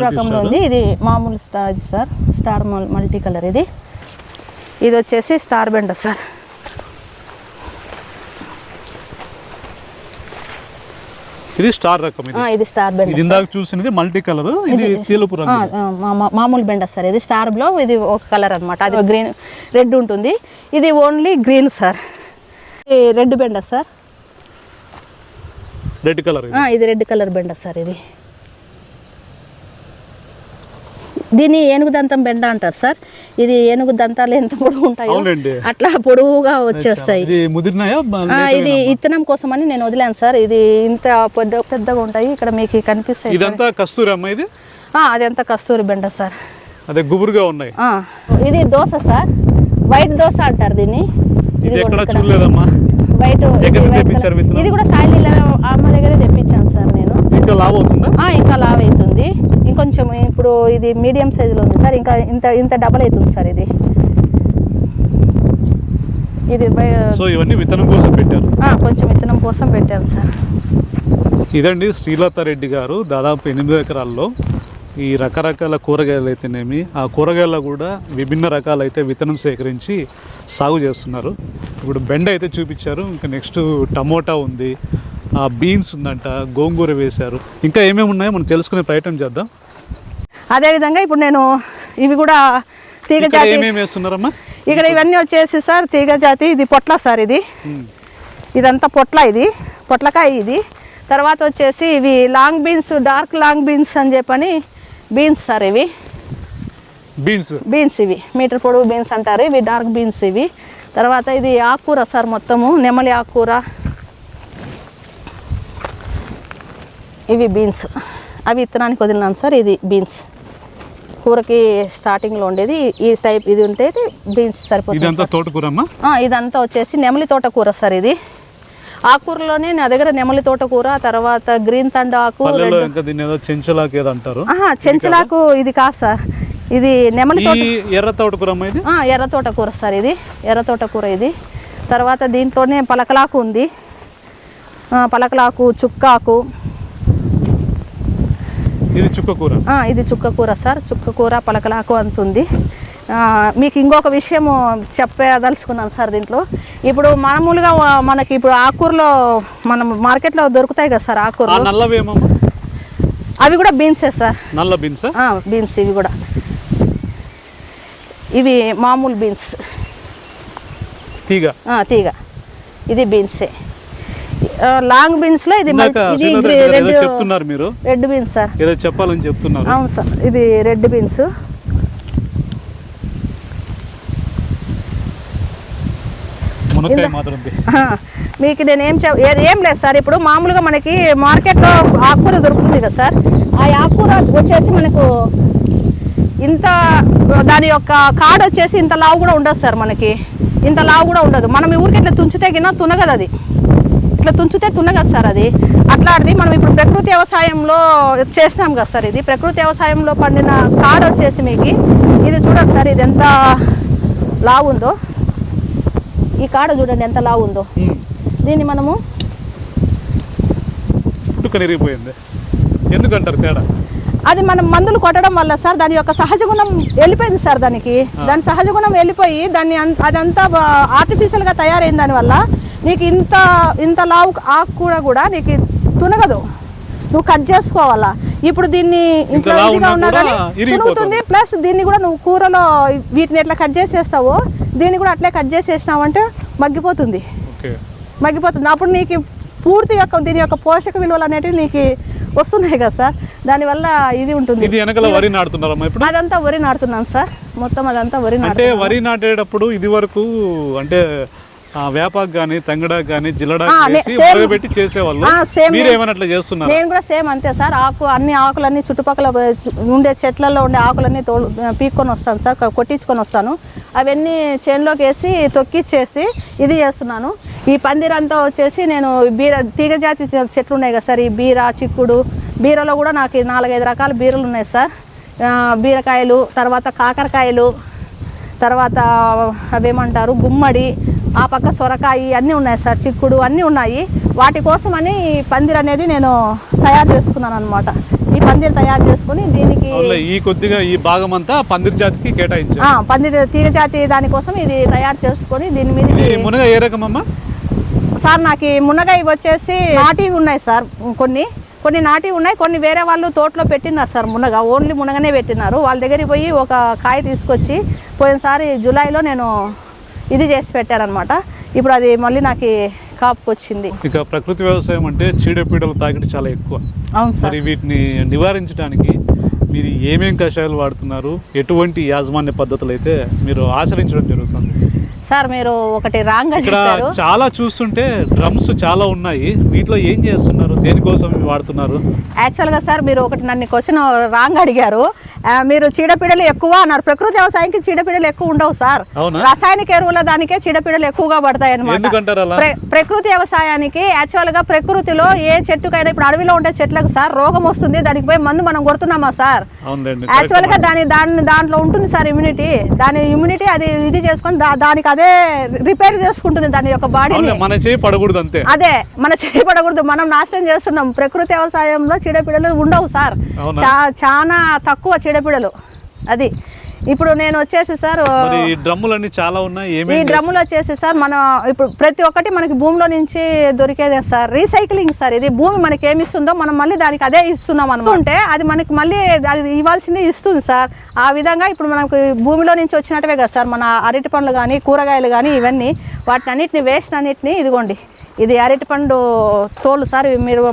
రకంలో ఉంది. ఇది మామూలు star sir, star multi colour. ఇది వచ్చేసి స్టార్ బెండ సార్. ఇది స్టార్ రకం. ఇది స్టార్ బెండ. ఇందాక చూసినది మల్టీ కలర్, ఇది తెలుపు రంగు మామూలు బెండ సార్. ఇది స్టార్ లో ఇది ఒక కలర్ అన్నమాట. అది గ్రీన్ రెడ్ ఉంటుంది. ఇది ఓన్లీ గ్రీన్ సార్. రెడ్ బెండ సార్. Red colour. ఇది రెడ్ కలర్ బెండ సార్. దీన్ని ఏనుగు దంతం బెండ అంటారు సార్. ఇది ఏనుగు దంతాలు ఎంత పొడవు ఉంటాయో అట్లా పొడవుగా వచ్చేస్తాయి. ఇది ఇత్తనం కోసం అని నేను వదిలాను సార్. ఇది ఇంత పెద్దగా ఉంటాయి. ఇక్కడ మీకు కనిపిస్తాయి. ఇదంతా కస్తూరి అమ్మ. ఇది అదంతా కస్తూరి బెండ సార్. అదే గుబురుగా ఉన్నాయి. ఇది దోస సార్, వైట్ దోస అంటారు దీన్ని. ఇది ఎక్కడ చూడలేదమ్మా. వైట్ ఇది కూడా సాయిలీల అమ్మ దగ్గరే తెప్పించాను సార్ నేను. ఇంకా లావ్ అవుతుందా? ఇంకా లావ్ అవుతుంది. ఇంకొంచెం ఇప్పుడు ఇది మీడియం సైజులో ఉంది సార్. ఇంకా ఇంత డబల్ అవుతుంది సార్. ఇది సో ఇవన్నీ విత్తనం కోసం పెట్టారు. కొంచెం విత్తనం కోసం పెట్టాను సార్. ఇదండి శ్రీలత రెడ్డి గారు దాదాపు 8 ఎకరాల్లో ఈ రకరకాల కూరగాయలు అయితేనేమి, ఆ కూరగాయల్లో కూడా విభిన్న రకాలైతే విత్తనం సేకరించి సాగు చేస్తున్నారు. ఇప్పుడు బెండ అయితే చూపించారు. ఇంకా నెక్స్ట్ టమోటా ఉంది, బీన్స్ ఉందంట, గోంగూర వేశారు. ఇంకా ఏమేమి ఉన్నాయో మనం తెలుసుకునే ప్రయత్నం చేద్దాం. అదేవిధంగా ఇప్పుడు నేను ఇవి కూడా తీగ జాతి ఏమేమి వేస్తున్నారమ్మా? ఇక్కడ ఇవన్నీ వచ్చేసి సార్ తీగ జాతి. ఇది పొట్ల సార్. ఇదంతా పొట్ల. ఇది పొట్లకాయ. ఇది తర్వాత వచ్చేసి ఇవి long beans, dark long beans అని చెప్పని బీన్స్ సార్. ఇవి బీన్స్ ఇవి మీటర్ పొడవు బీన్స్ అంటారు. ఇవి డార్క్ బీన్స్. ఇవి తర్వాత ఇది ఆకుకూర సార్, మొత్తము నెమలి ఆకుకూర. ఇవి బీన్స్, అవి విత్తనానికి వదిలినాను సార్. ఇది బీన్స్ కూరకి స్టార్టింగ్లో ఉండేది ఈ టైప్. ఇది ఉంటే బీన్స్ సరిపోతుంది. ఇదంతా తోటకూరమ్మా? ఇదంతా వచ్చేసి నెమలి తోటకూర సార్. ఇది ఆకుకూరలోనే నా దగ్గర నెమలి తోటకూర, తర్వాత గ్రీన్ తండాకు, చెంచులాకు ఇది కాదు సార్, ఇది నెమలి ఎర్ర తోటకూర. ఎర్ర తోటకూర సార్, ఇది ఎర్ర తోటకూర. ఇది తర్వాత దీంట్లోనే పలకలాకు ఉంది, పలకలాకు, చుక్కాకు. ఇది చుక్కకూర. ఇది చుక్కకూర సార్, చుక్కకూర, పలకలాకు అంతుంది. మీకు ఇంకొక విషయం చెప్పదలుచుకున్నాను సార్. దీంట్లో ఇప్పుడు మామూలుగా మనకి ఇప్పుడు ఆకుకూరలో మనం మార్కెట్లో దొరుకుతాయి కదా సార్ ఆకుకూరలు, అవి కూడా బీన్సే సార్. నల్ల బీన్స్? బీన్స్ ఇవి కూడా, ఇవి మామూలు బీన్స్, తీగ. ఇది బీన్సే. లాంగ్ బీన్స్ లో ఇది చెప్తున్నారు మీరు, రెడ్ బీన్స్ సార్. ఏదో చెప్పాలని చెప్తున్నారు. అవును సార్, ఇది రెడ్ బీన్స్. మీకు నేను ఏం లేదు సార్. ఇప్పుడు మామూలుగా మనకి మార్కెట్లో ఆకుకూర దొరుకుతుంది కదా సార్, ఆ ఆకుకూర వచ్చేసి మనకు ఇంత, దాని యొక్క కాడ వచ్చేసి ఇంత లావు కూడా ఉండదు సార్. మనకి ఇంత లావు కూడా ఉండదు. మనం ఊరికి ఇట్లా తుంచితే గిన్నా తునగదు, అది ఇట్లా తుంచితే తునగదు సార్. అది అట్లాంటిది మనం ఇప్పుడు ప్రకృతి వ్యవసాయంలో చేసినాం కదా సార్. ఇది ప్రకృతి వ్యవసాయంలో పండిన కాడ వచ్చేసి మీకు ఇది చూడండి సార్, ఇది ఎంత లావు ఉందో. ఈ కాడ చూడండి ఎంత లావు ఉందో. దీన్ని మనము ఎందుకంటారు తేడా? అది మనం మందులు కొట్టడం వల్ల సార్ దాని యొక్క సహజ గుణం వెళ్ళిపోయింది సార్. దాని సహజ గుణం వెళ్ళిపోయి అదంతా ఆర్టిఫిషియల్గా తయారైంది. దానివల్ల నీకు ఇంత లావు ఆకుకూర కూడా నీకు తునగదు, నువ్వు కట్ చేసుకోవాలా. ఇప్పుడు దీన్ని ఇంట్లో ఇదిగా ఉన్నా కానీ తునుగుతుంది. ప్లస్ దీన్ని కూడా నువ్వు కూరలో వీటిని ఎట్లా కట్ చేసేస్తావో దీన్ని కూడా అట్లే కట్ చేసేసినావు అంటే మగ్గిపోతుంది. అప్పుడు నీకు పూర్తిగా దీని యొక్క పోషక విలువలు అనేటివి నీకు వస్తున్నాయి కదా సార్. దానివల్ల ఇది ఉంటుంది. అదంతా వరి నాటుతున్నాను సార్, మొత్తం అదంతా వరి నాటేటప్పుడు ఇది వరకు అంటే వేపాకు కానీ తంగడాకు కానీ పెట్టి చేసేవాళ్ళు, నేను కూడా సేమ్ అంతే సార్. అన్ని ఆకులన్నీ చుట్టుపక్కల ఉండే చెట్లలో ఉండే ఆకులన్నీ పీక్కొని వస్తాను సార్, కొట్టించుకొని వస్తాను. అవన్నీ చేనులోకి వేసి తొక్కిచ్చేసి ఇది చేస్తున్నాను. ఈ పందిరంతా వచ్చేసి నేను తీగ జాతి చెట్లు ఉన్నాయి కదా సార్, ఈ బీర, చిక్కుడు. బీరలో కూడా నాకు 4-5 రకాల బీరలు ఉన్నాయి సార్. బీరకాయలు, తర్వాత కాకరకాయలు, తర్వాత అవేమంటారు గుమ్మడి, ఆ పక్క సొరకాయ అన్నీ ఉన్నాయి సార్, చిక్కుడు అన్నీ ఉన్నాయి. వాటి కోసమని ఈ పందిర్ అనేది నేను తయారు చేసుకున్నాను అనమాట. ఈ పందిర్ తయారు చేసుకుని దీనికి ఈ భాగం అంతా పందిర్ జాతికి కేటాయించాను. పందిర్ తీగ జాతి దానికోసం ఇది తయారు చేసుకొని దీని మీద ఏ రకమమ్మా సార్? నాకు మునగాయ వచ్చేసి నాటివి ఉన్నాయి సార్, కొన్ని నాటివి ఉన్నాయి, కొన్ని వేరే వాళ్ళు తోటలో పెట్టినారు సార్. ఓన్లీ మునగనే పెట్టినారు. వాళ్ళ దగ్గరికి పోయి ఒక కాయ తీసుకొచ్చి పోయినసారి జూలైలో నేను ఇది చేసి పెట్టారనమాట. ఇప్పుడు అది మళ్ళీ నాకు కాపుకి వచ్చింది. ఇక ప్రకృతి వ్యవసాయం అంటే చీడపీడలు తాకిడి చాలా ఎక్కువ. అవును సార్. మరి వీటిని నివారించడానికి మీరు ఏమేం కషాయాలు వాడుతున్నారు, ఎటువంటి యాజమాన్య పద్ధతులు అయితే మీరు ఆచరించడం జరుగుతుంది సార్? మీరు ఒకటి రాంగ్ చెప్పారు. చాలా చూస్తుంటే డ్రమ్స్ చాలా ఉన్నాయి, వీటిలో ఏం చేస్తున్నారు, దేనికోసం వాడుతున్నారు? యాక్చువల్గా సార్ మీరు ఒకటి నన్ను క్వశ్చన్ రాంగ్ అడిగారు. మీరు చీడపీడలు ఎక్కువ అన్నారు. ప్రకృతి వ్యవసాయానికి చీడపీడలు ఎక్కువ ఉండవు సార్. రసాయనిక ఎరువుల దానికే చీడపీడలు ఎక్కువగా పడతాయి అన్నమాట. ప్రకృతి వ్యవసాయానికి యాక్చువల్గా ప్రకృతిలో ఏ చెట్టుకైనా ఇప్పుడు అడవిలో ఉండే చెట్లకు సార్ రోగం వస్తుంది, దానికి పోయి మందు మనం కొడుతున్నామా సార్? యాక్చువల్గా దాంట్లో ఉంటుంది సార్ ఇమ్యూనిటీ. దాని ఇమ్యూనిటీ అది ఇది చేసుకొని దానికి అదే రిపేర్ చేసుకుంటుంది దాని యొక్క బాడీని. మన చేయి పడకూడదు అంతే. అదే మన చేయి పడకూడదు, మనం నాశనం చేస్తున్నాం. ప్రకృతి వ్యవసాయంలో చీడపీడలు ఉండవు సార్, చాలా తక్కువ చీడపీడలు. అది ఇప్పుడు నేను వచ్చేసి సార్ ఈ డ్రమ్ములన్నీ చాలా ఉన్నాయి. ఈ డ్రమ్ములు వచ్చేసి సార్ మనం ఇప్పుడు ప్రతి ఒక్కటి మనకి భూమిలో నుంచి దొరికేదే సార్. Recycling sir. ఇది భూమి మనకి ఏమి ఇస్తుందో మనం మళ్ళీ దానికి అదే ఇస్తున్నాం అనుకుంటే అది మనకి మళ్ళీ అది ఇవ్వాల్సింది ఇస్తుంది సార్. ఆ విధంగా ఇప్పుడు మనకు భూమిలో నుంచి వచ్చినట్టువే కదా సార్ మన అరటి పండ్లు కానీ కూరగాయలు కానీ ఇవన్నీ వాటిని అన్నిటిని వేస్ట్ అన్నిటిని ఇదిగోండి ఇది అరటిపండు తోలు సార్.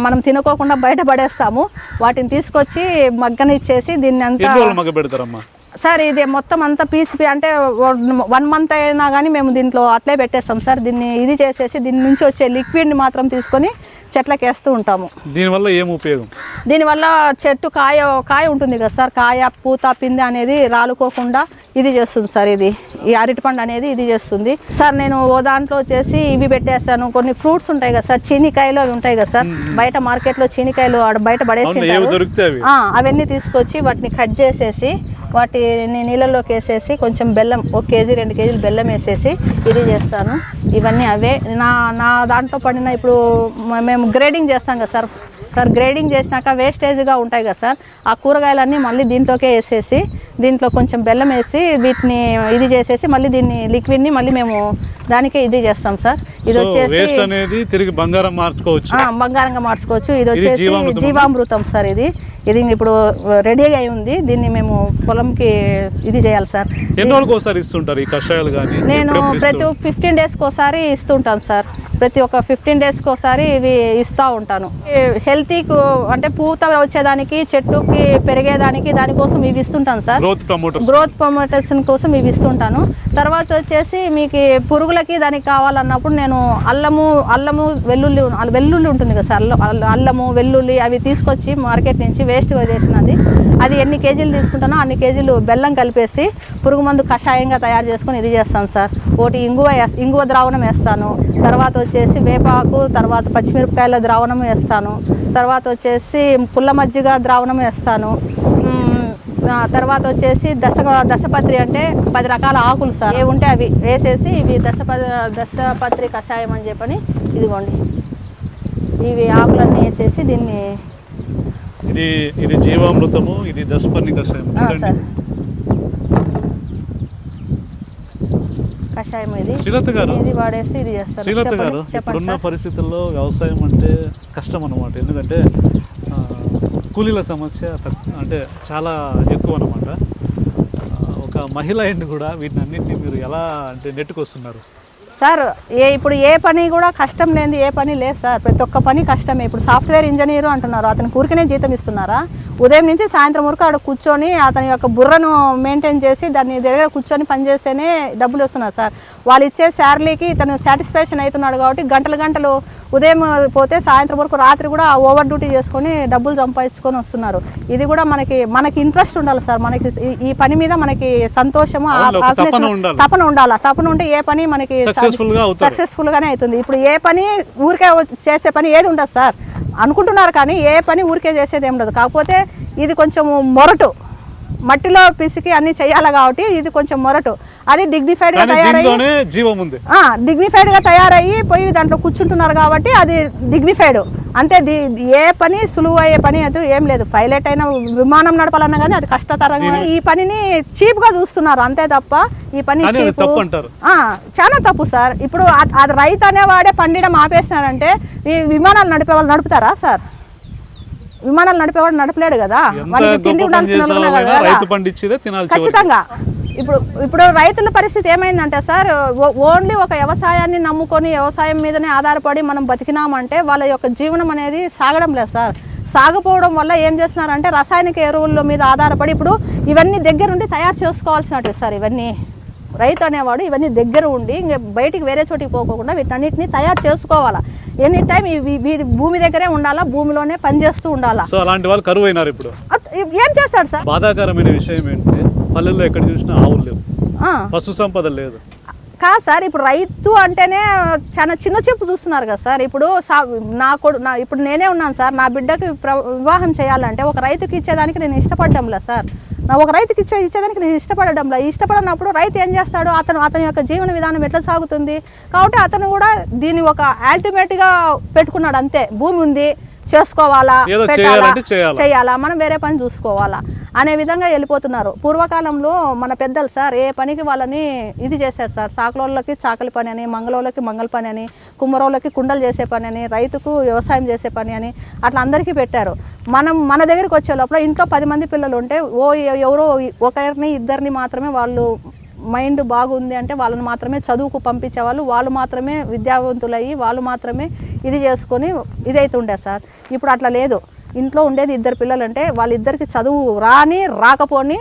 మనం తినుకోకుండా బయట పడేస్తాము. వాటిని తీసుకొచ్చి మగ్గనిచ్చేసి దీన్ని అంతా సార్ ఇది మొత్తం అంతా పీసిపి అంటే 1 మంత్ అయినా కానీ మేము దీంట్లో అట్లే పెట్టేస్తాం సార్. దీన్ని ఇది చేసేసి దీని నుంచి వచ్చే లిక్విడ్ని మాత్రం తీసుకొని చెట్లకి వేస్తూ ఉంటాము. దీనివల్ల ఏం ఉపయోగం? దీనివల్ల చెట్టు కాయ ఉంటుంది కదా సార్, కాయ పూత పిందె అనేది రాలుకోకుండా ఇది చేస్తుంది సార్. ఇది ఈ అరటిపండు అనేది ఇది చేస్తుంది సార్. నేను ఓ దాంట్లో వచ్చేసి ఇవి పెట్టేస్తాను. కొన్ని ఫ్రూట్స్ ఉంటాయి కదా సార్, చీనికాయలు అవి ఉంటాయి కదా సార్, బయట మార్కెట్లో చీనికాయలు బయట పడేసి అవన్నీ తీసుకొచ్చి వాటిని కట్ చేసేసి వాటిని నీళ్ళలోకి వేసేసి కొంచెం బెల్లం 1 కేజీ 2 కేజీలు బెల్లం వేసేసి ఇది చేస్తాను. ఇవన్నీ అవే నా దాంట్లో పడిన ఇప్పుడు మేము గ్రేడింగ్ చేస్తాం కదా సార్ గ్రేడింగ్ చేసినాక వేస్టేజ్గా ఉంటాయి కదా సార్, ఆ కూరగాయలన్నీ మళ్ళీ దీంట్లోకే వేసేసి దీంట్లో కొంచెం బెల్లం వేసి వీటిని ఇది చేసేసి మళ్ళీ దీన్ని లిక్విడ్ని మళ్ళీ మేము దానికే ఇది చేస్తాం సార్. ఇది వచ్చేసి తిరిగి బంగారంగా మార్చుకోవచ్చు. ఇది వచ్చేసి జీవామృతం సార్. ఇది ఇప్పుడు రెడీ అయి ఉంది. దీన్ని మేము పొలంకి ఇది చేయాలి సార్. నేను ప్రతి 15 డేస్కి ఒకసారి ఇస్తుంటాను సార్. ప్రతి ఒక్క 15 డేస్కి ఒకసారి ఇవి ఇస్తూ ఉంటాను. హెల్తీకి అంటే పూత వచ్చేదానికి చెట్టుకి పెరిగేదానికి దానికోసం ఇవి ఇస్తుంటాను సార్. గ్రోత్ ప్రమోటర్స్ కోసం ఇవి ఇస్తుంటాను. తర్వాత వచ్చేసి మీకు పురుగులకి దానికి కావాలన్నప్పుడు నేను అల్లము వెల్లుల్లి ఉంటుంది కదా సార్, అల్లము వెల్లుల్లి అవి తీసుకొచ్చి మార్కెట్ నుంచి వేస్ట్గా చేసినది అది ఎన్ని కేజీలు తీసుకుంటానో అన్ని కేజీలు బెల్లం కలిపేసి పురుగు మందు కషాయంగా తయారు చేసుకొని ఇది చేస్తాను సార్. ఒకటి ఇంగువ ద్రావణం వేస్తాను. తర్వాత వచ్చేసి వేపాకు, తర్వాత పచ్చిమిరపకాయల ద్రావణం వేస్తాను. తర్వాత వచ్చేసి పుల్ల మజ్జిగ ద్రావణం వేస్తాను. తర్వాత వచ్చేసి దశపత్రి అంటే 10 రకాల ఆకులు సార్, ఏవి ఉంటే అవి వేసేసి ఇవి దశపత్రి కషాయం అని చెప్పని ఇదిగోండి ఇవి ఆకులన్నీ వేసేసి దీన్ని ఇది జీవామృతము, ఇది దశపత్రి కషాయం సార్. కషాయం శ్రీలత గారు, ఇది వాడేసి ఇది చేస్తారు. శ్రీలత గారు, ఇప్పుడున్న పరిస్థితుల్లో వ్యవసాయం అంటే కష్టం అన్నమాట. ఎందుకంటే కూలీల సమస్య అంటే చాలా ఎక్కువ అన్నమాట. ఒక మహిళ అయింది కూడా వీటిని అన్నింటినీ మీరు ఎలా అంటే నెట్టుకొస్తున్నారు సార్? ఇప్పుడు ఏ పని కూడా కష్టం లేనిది ఏ పని లేదు సార్. ప్రతి ఒక్క పని కష్టమే. ఇప్పుడు సాఫ్ట్వేర్ ఇంజనీరు అంటున్నారు, అతను ఊరికనే జీతం ఇస్తున్నారా? ఉదయం నుంచి సాయంత్రం వరకు ఆడ కూర్చొని అతని యొక్క బుర్రను మెయింటైన్ చేసి దాన్ని దగ్గర కూర్చొని పనిచేస్తేనే డబ్బులు వస్తున్నారు సార్. వాళ్ళు ఇచ్చే శాలరీకి ఇతను సాటిస్ఫాక్షన్ అవుతున్నాడు కాబట్టి గంటలు ఉదయం పోతే సాయంత్రం వరకు రాత్రి కూడా ఓవర్ డ్యూటీ చేసుకొని డబ్బులు సంపాదించుకొని వస్తున్నారు. ఇది కూడా మనకి ఇంట్రెస్ట్ ఉండాలి సార్. మనకి ఈ పని మీద మనకి సంతోషము తపన ఉండాలి. తపన ఉంటే ఏ పని మనకి సక్సెస్ఫుల్ గానే అవుతుంది. ఇప్పుడు ఏ పని ఊరికే చేసే పని ఏది ఉండదు సార్ అనుకుంటున్నారు, కానీ ఏ పని ఊరికే చేసేది ఏం ఉండదు. కాకపోతే ఇది కొంచెం మొరటు, మట్టిలో పిసికి అన్ని చెయ్యాలి కాబట్టి ఇది కొంచెం మొరటు. అది డిగ్నిఫైడ్ గా తయారయ్యి పోయి దాంట్లో కూర్చుంటున్నారు కాబట్టి అది డిగ్నిఫైడ్. అంతే. ఏ పని సులువు అయ్యే పని అది ఏం లేదు. పైలట్ అయినా విమానం నడపాలన్నా కానీ అది కష్టతరంగా ఈ పనిని చీప్ గా చూస్తున్నారు అంతే తప్ప ఈ పని చాలా తప్పు సార్. ఇప్పుడు అది రైతు అనేవాడే పండిడం ఆపేస్తున్నాడంటే ఈ విమానాలు నడిపే వాళ్ళు నడుపుతారా సార్? విమానాలు నడిపేవాడు నడపలేడు కదా, వాళ్ళకి తిండి ఉండాల్సిన ఖచ్చితంగా. ఇప్పుడు రైతుల పరిస్థితి ఏమైందంటే సార్, ఓన్లీ ఒక వ్యవసాయాన్ని నమ్ముకొని వ్యవసాయం మీదనే ఆధారపడి మనం బతికినామంటే వాళ్ళ యొక్క జీవనం అనేది సాగడం లేదు సార్. సాగపోవడం వల్ల ఏం చేస్తున్నారంటే రసాయనిక ఎరువుల మీద ఆధారపడి ఇప్పుడు ఇవన్నీ దగ్గరుండి తయారు చేసుకోవాల్సినట్టు సార్. ఇవన్నీ రైతు అనేవాడు ఇవన్నీ దగ్గర ఉండి ఇంకా బయటికి వేరే చోటికి పోకుండా వీటన్నిటిని తయారు చేసుకోవాలా. ఎనీ టైం వీడి భూమి దగ్గరే ఉండాలా, భూమిలోనే పనిచేస్తూ ఉండాలా. సో అలాంటి వాళ్ళు కరువు అయినారు. ఇప్పుడు ఏం చేస్తాడు సార్? బాధాకరమైన విషయం ఏంటంటే పల్లెల్లో ఎక్కడ చూసినా ఆవులు లేవు, పశు సంపద లేదు. కాదు సార్, ఇప్పుడు రైతు అంటేనే చాలా చిన్న చూపు చూస్తున్నారు కదా సార్. ఇప్పుడు ఇప్పుడు నేనే ఉన్నాను సార్, నా బిడ్డకి వివాహం చేయాలంటే ఒక రైతుకి ఇచ్చేదానికి నేను ఇష్టపడ్డంలా సార్. ఒక రైతుకి ఇచ్చేదానికి నేను ఇష్టపడడంలా. ఇష్టపడినప్పుడు రైతు ఏం చేస్తాడు, అతని యొక్క జీవన విధానం ఎట్లా సాగుతుంది? కాబట్టి అతను కూడా దీన్ని ఒక అల్టిమేట్గా పెట్టుకున్నాడు అంతే. భూమి ఉంది, చేసుకోవాలా, చేయాలా, మనం వేరే పని చూసుకోవాలా అనే విధంగా వెళ్ళిపోతున్నారు. పూర్వకాలంలో మన పెద్దలు సార్ ఏ పనికి వాళ్ళని ఇది చేశారు సార్. సాకులోళ్ళకి చాకలి పని అని, మంగళోళ్ళకి మంగళ పని అని, కుమ్మరోళ్ళకి కుండలు చేసే పని అని, రైతుకు వ్యవసాయం చేసే పని అని అట్లా అందరికీ పెట్టారు. మన దగ్గరికి వచ్చే లోపల ఇంట్లో 10 మంది పిల్లలు ఉంటే ఎవరో ఒకరిని ఇద్దరిని మాత్రమే వాళ్ళు మైండ్ బాగుంది అంటే వాళ్ళని మాత్రమే చదువుకు పంపించేవాళ్ళు, వాళ్ళు మాత్రమే విద్యావంతులయ్యి వాళ్ళు మాత్రమే ఇది చేసుకొని ఇదైతుండే సార్. ఇప్పుడు అట్లా లేదు. ఇంట్లో ఉండేది 2 పిల్లలు అంటే వాళ్ళిద్దరికి చదువు రాకపోని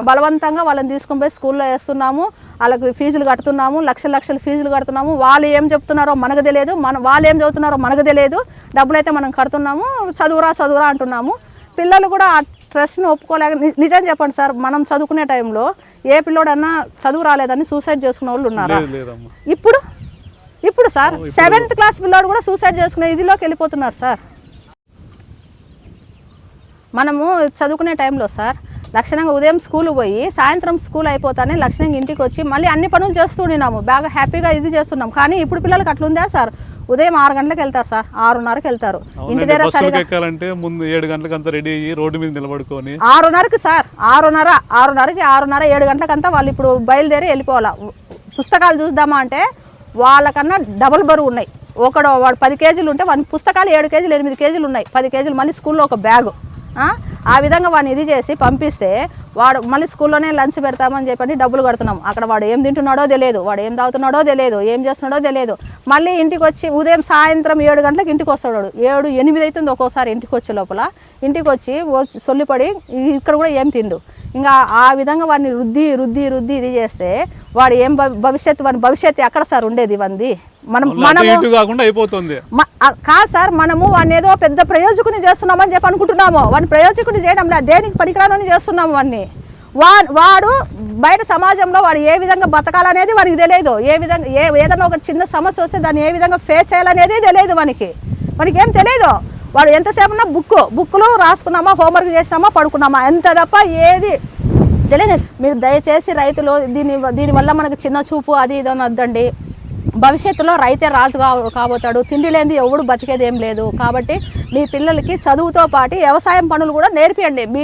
బలవంతంగా వాళ్ళని తీసుకొని పోయి స్కూల్లో వేస్తున్నాము. వాళ్ళకి ఫీజులు కడుతున్నాము, లక్షల ఫీజులు కడుతున్నాము. వాళ్ళు ఏం చెప్తున్నారో మనకు తెలియదు, వాళ్ళు ఏం చదువుతున్నారో మనకు తెలియదు. డబ్బులు అయితే మనం కడుతున్నాము, చదువురా అంటున్నాము. పిల్లలు కూడా ఆ స్ట్రెస్ని ఒప్పుకోలేక, నిజం చెప్పండి సార్, మనం చదువుకునే టైంలో ఏ పిల్లోడన్నా చదువు రాలేదని సూసైడ్ చేసుకునే వాళ్ళు ఉన్నారా? ఇప్పుడు సార్ 7th క్లాస్ పిల్లోడు కూడా సూసైడ్ చేసుకునే ఇదిలోకి వెళ్ళిపోతున్నారు సార్. మనము చదువుకునే టైంలో సార్ లక్షణంగా ఉదయం స్కూల్ పోయి సాయంత్రం స్కూల్ అయిపోతానే లక్షణంగా ఇంటికి వచ్చి మళ్ళీ అన్ని పనులు చేస్తున్నాము, బాగా హ్యాపీగా ఇది చేస్తున్నాం. కానీ ఇప్పుడు పిల్లలకి అట్లుందా సార్? ఉదయం 6 గంటలకు వెళ్తారు సార్, 6:30కి వెళ్తారు. ఇంటి దగ్గర సరిగ్గా ముందు 7 గంటలకు అంతా రెడీ అయ్యి రోడ్డు మీద నిలబడుకొని 6:30కి సార్ 6:30 7 గంటలకంతా వాళ్ళు ఇప్పుడు బయలుదేరి వెళ్ళిపోవాలా. పుస్తకాలు చూద్దామా అంటే వాళ్ళకన్నా డబుల్ బరువు ఉన్నాయి. వాడు 10 కేజీలు ఉంటే వాడి పుస్తకాలు 7 కేజీలు 8 కేజీలు ఉన్నాయి, 10 కేజీలు. మళ్ళీ స్కూల్లో ఒక బ్యాగు. ఆ విధంగా వాడిని ఇది చేసి పంపిస్తే వాడు మళ్ళీ స్కూల్లోనే లంచ్ పెడతామని చెప్పని డబ్బులు కడుతున్నాం. అక్కడ వాడు ఏం తింటున్నాడో తెలియదు, వాడు ఏం తాగుతున్నాడో తెలియదు, ఏం చేస్తున్నాడో తెలియదు. మళ్ళీ ఇంటికి వచ్చి ఉదయం సాయంత్రం 7 గంటలకు ఇంటికి వస్తాడు. 7, 8 అవుతుంది ఒక్కోసారి ఇంటికి వచ్చే లోపల. ఇంటికి వచ్చి సొల్లిపడి ఇక్కడ కూడా ఏం తిండు. ఇంకా ఆ విధంగా వాడిని రుద్ది ఇది చేస్తే వాడు ఏం భవిష్యత్తు ఎక్కడ సార్ ఉండేది ఇవన్నీ? కాదు సార్, మనము వాడిని ఏదో పెద్ద ప్రయోజకుని చేస్తున్నామని చెప్పి అనుకుంటున్నాము. వాడిని ప్రయోజకుని చేయడం లేదు, దేనికి పనికిరానని చేస్తున్నాము వాడిని. వాడు బయట సమాజంలో వాడు ఏ విధంగా బతకాలనేది వాడికి తెలియదు. ఏ విధంగా ఏదైనా ఒక చిన్న సమస్య వస్తే దాన్ని ఏ విధంగా ఫేస్ చేయాలనేది తెలియదు వానికి ఏం తెలియదు. వాడు ఎంతసేపు ఉన్నా బుక్కులు రాసుకున్నామా, హోంవర్క్ చేసినామా, పడుకున్నామా, ఎంత తప్ప ఏది తెలియదు. మీరు దయచేసి రైతులు దీనివల్ల మనకు చిన్న చూపు అది ఇదని వద్దండి. భవిష్యత్తులో రైతే రాజు కాబోతాడు. తిండి లేనిది ఎవడు బతికేది ఏం లేదు. కాబట్టి మీ పిల్లలకి చదువుతో పాటు వ్యవసాయం పనులు కూడా నేర్పియండి.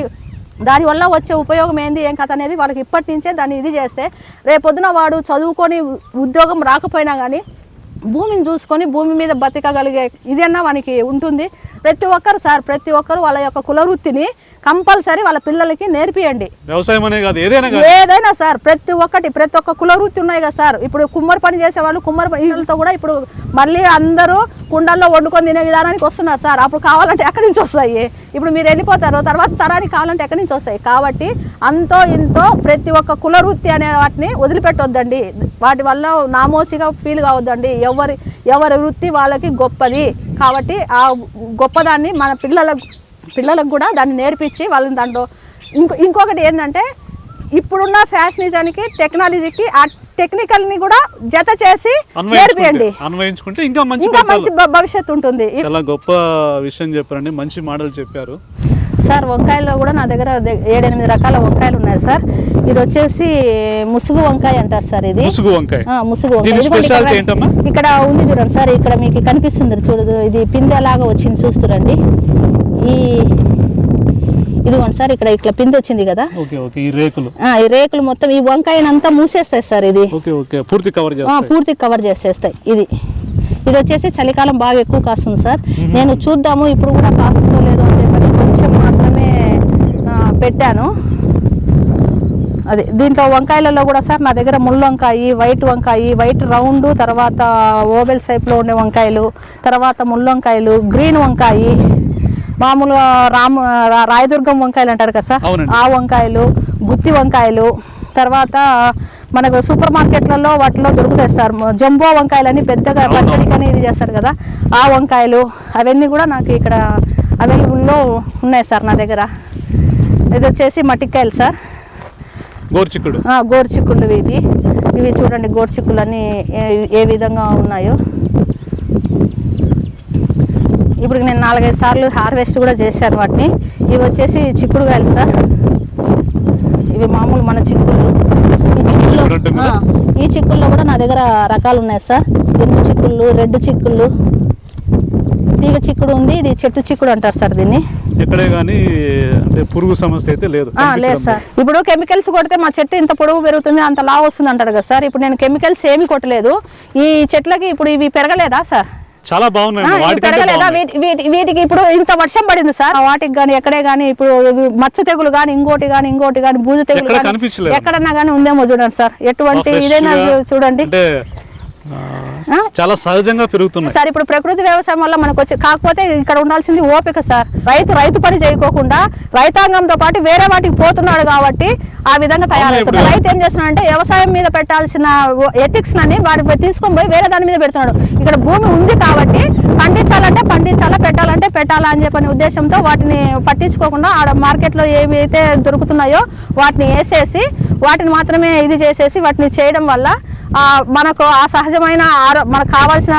దానివల్ల వచ్చే ఉపయోగం ఏంది ఏం కథ అనేది వాళ్ళకి ఇప్పటి నుంచే దాన్ని ఇది చేస్తే రేపొద్దున వాడు చదువుకొని ఉద్యోగం రాకపోయినా కానీ భూమిని చూసుకొని భూమి మీద బతకగలిగే ఇదన్నా వానికి ఉంటుంది. ప్రతి ఒక్కరు వాళ్ళ యొక్క కులవృత్తిని కంపల్సరీ వాళ్ళ పిల్లలకి నేర్పియండి. వ్యవసాయం అనే కాదు, ఏదైనా సార్ ప్రతి ఒక్క కులవృత్తి ఉన్నాయి కదా సార్. ఇప్పుడు కుమ్మరి పని చేసేవాళ్ళు కుమ్మరి పనితో కూడా ఇప్పుడు మళ్ళీ అందరూ కుండల్లో వండుకొని తినే విధానానికి వస్తున్నారు సార్. అప్పుడు కావాలంటే ఎక్కడి నుంచి వస్తాయి? ఇప్పుడు మీరు వెళ్ళిపోతారు, తర్వాత తరానికి కావాలంటే ఎక్కడి నుంచి వస్తాయి? కాబట్టి అంతో ఇంతో ప్రతి ఒక్క కులవృత్తి అనే వాటిని వదిలిపెట్టొద్దండి. వాటి వల్ల నామోసిగా ఫీల్ కావద్దండి. ఎవరి వృత్తి వాళ్ళకి గొప్పది. కాబట్టి ఆ గొప్పదాన్ని మన పిల్లలకు కూడా దాన్ని నేర్పించి వాళ్ళని దాంట్లో ఇంకొకటి ఏంటంటే ఇప్పుడున్న ఫ్యాషనిజానికి టెక్నాలజీకి ఆ టెక్నికల్ని కూడా జత చేసి నేర్పియండి. అన్వయించుకుంటే ఇంకా మంచి భవిష్యత్తు ఉంటుంది. చాలా గొప్ప విషయం చెప్పారండి, మంచి మోడల్ చెప్పారు సార్. వంకాయల్లో కూడా నా దగ్గర 7-8 రకాల వంకాయలు ఉన్నాయి సార్. ఇది వచ్చేసి ముసుగు వంకాయ అంటారు సార్. ఇది ముసుగు వంకాయ. ఇక్కడ ఉంది చూడండి సార్, ఇక్కడ మీకు కనిపిస్తుంది చూడదు, ఇది పిందెలాగా వచ్చింది చూస్తురండి. ఇదిగోండి సార్, ఇక్కడ ఇట్లా పిండి వచ్చింది కదా, ఈ రేకులు మొత్తం ఈ వంకాయనంతా మూసేస్తాయి సార్. ఇది పూర్తి కవర్ చేసేస్తాయి. ఇది వచ్చేసి చలికాలం బాగా ఎక్కువ కాస్తుంది సార్. నేను చూద్దాము ఇప్పుడు కూడా కాస్తుందో లేదో అని చెప్పి కొంచెం మాత్రమే పెట్టాను. అదే దీంట్లో వంకాయలలో కూడా సార్ నా దగ్గర ముళ్ళు వంకాయ, వైట్ రౌండ్, తర్వాత ఓవెల్ షేప్లో ఉండే వంకాయలు, తర్వాత ముళ్ళు వంకాయలు, గ్రీన్ వంకాయ, మామూలుగా రాయదుర్గం వంకాయలు అంటారు కదా సార్, ఆ వంకాయలు, గుత్తి వంకాయలు, తర్వాత మనకు సూపర్ మార్కెట్లలో వాటిలో దొరుకుతాయి సార్ జంబో వంకాయలని పెద్దగా పచ్చడికని ఇది చేస్తారు కదా, ఆ వంకాయలు అవన్నీ కూడా నాకు ఇక్కడ అవైలబుల్లో ఉన్నాయి సార్ నా దగ్గర. ఇది వచ్చేసి మట్టికాయలు సార్, గోరుచిక్కుళ్ళు ఇవి చూడండి, గోరుచిక్కులు అన్నీ ఏ విధంగా ఉన్నాయో. ఇప్పుడు నేను 4-5 సార్లు హార్వెస్ట్ కూడా చేశాను వాటిని. ఇవి వచ్చేసి చిక్కుడుకాయలు సార్, ఇవి మామూలు మన చిక్కుళ్ళు. ఈ చిక్కుల్లో కూడా నా దగ్గర రకాలు ఉన్నాయి సార్. ఎరుపు చిక్కుళ్ళు, రెడ్ చిక్కుళ్ళు, తీగ చిక్కుడు ఉంది, ఇది చెట్టు చిక్కుడు అంటారు సార్ దీన్ని. ఎక్కడే కానీ అంటే పురుగు సమస్య అయితే లేదు సార్. ఇప్పుడు కెమికల్స్ కొడితే మా చెట్టు ఇంత పొడవు పెరుగుతుంది, అంత లావు వస్తుంది అంటారు కదా సార్. ఇప్పుడు నేను కెమికల్స్ ఏమి కొట్టలేదు. ఈ చెట్లకి ఇప్పుడు ఇవి పెరగలేదా సార్? చాలా బాగున్నాయి. వీటికి ఇప్పుడు ఇంత వర్షం పడింది సార్, వాటికి కానీ ఎక్కడే కానీ ఇప్పుడు మచ్చ తెగులు కానీ ఇంకోటి కానీ బూజు తెగులు ఎక్కడన్నా కానీ ఉందేమో చూడండి సార్. ఎటువంటి ఇదైనా చూడండి, చాలా సహజంగా పెరుగుతున్నాయి సార్. ఇప్పుడు ప్రకృతి వ్యవసాయం వల్ల మనకు వచ్చి, కాకపోతే ఇక్కడ ఉండాల్సింది ఓపిక సార్. రైతు పని చేయకోకుండా రైతాంగంతో పాటు వేరే వాటికి పోతున్నాడు కాబట్టి ఆ విధంగా తయారవుతుంది. రైతు ఏం చేస్తున్నాడు అంటే వ్యవసాయం మీద పెట్టాల్సిన ఎథిక్స్ అని వాడు తీసుకొని పోయి వేరే దాని మీద పెడుతున్నాడు. ఇక్కడ భూమి ఉంది కాబట్టి పండించాలంటే పండించాలా, పెట్టాలంటే పెట్టాలా అని చెప్పని ఉద్దేశంతో వాటిని పట్టించుకోకుండా ఆడ మార్కెట్లో ఏవైతే దొరుకుతున్నాయో వాటిని వేసేసి వాటిని మాత్రమే ఇది చేసేసి వాటిని చేయడం వల్ల మనకు ఆ సహజమైన మనకు కావాల్సిన